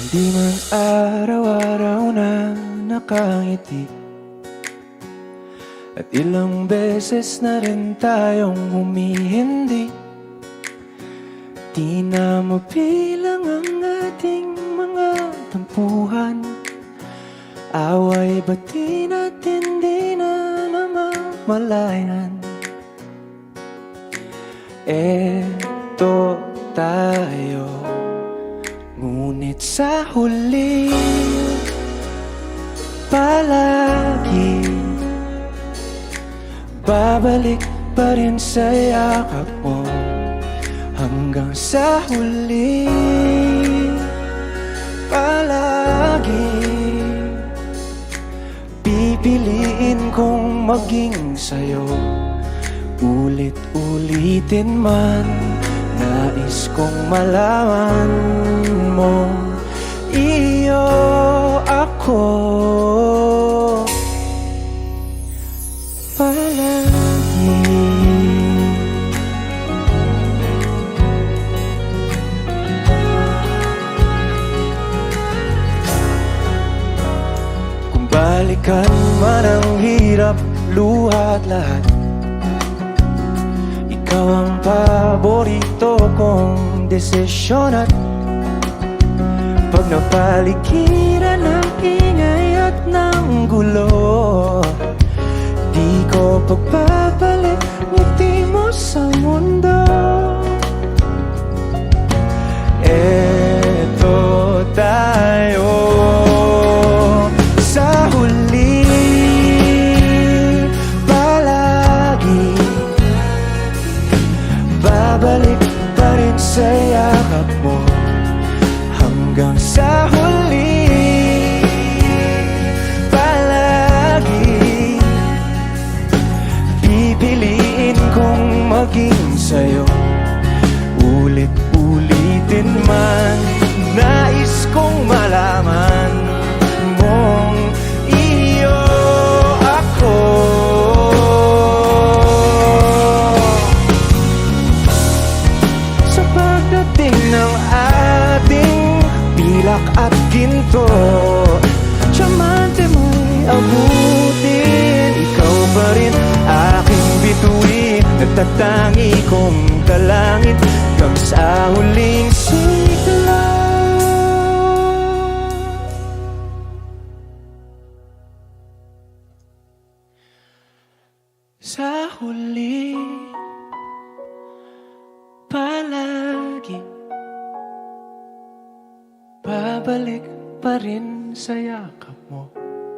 Di man araw-araw na nakangiti, at ilang beses na rin tayong humihindi. Di na mabilang ang ating mga tampuhan, away bati natin di na namamalayan. Eto tayo, ngunit sa huli palagi babalik pa rin sa yakap mo. Hanggang sa huli palagi pipiliin kong maging sa'yo. Ulit-ulitin man, nais kong malaman mo, iyo ako palagi. Kung balikan man ang hirap, luha at lahat, ikaw ang paborito kong desisyon. At pag napaligiran ng ingay at ng gulo, di ko pagbabalik ngiti mo sa mundo. Eto tayo sa huli palagi, babalik pa rin sa yakap mo. Hanggang sa huli palagi pipiliin kong maging sa'yo. Ulit-ulitin man, nais kong malaman mong iyo ako. Sa pagdating ng ating pilak at ginto, tiyamante mo'y abutin. Ikaw pa rin aking bituin, nagtatangi kong dalangin hanggang sa huling sigla. Sa huli palagi babalik pa rin sa yakap mo.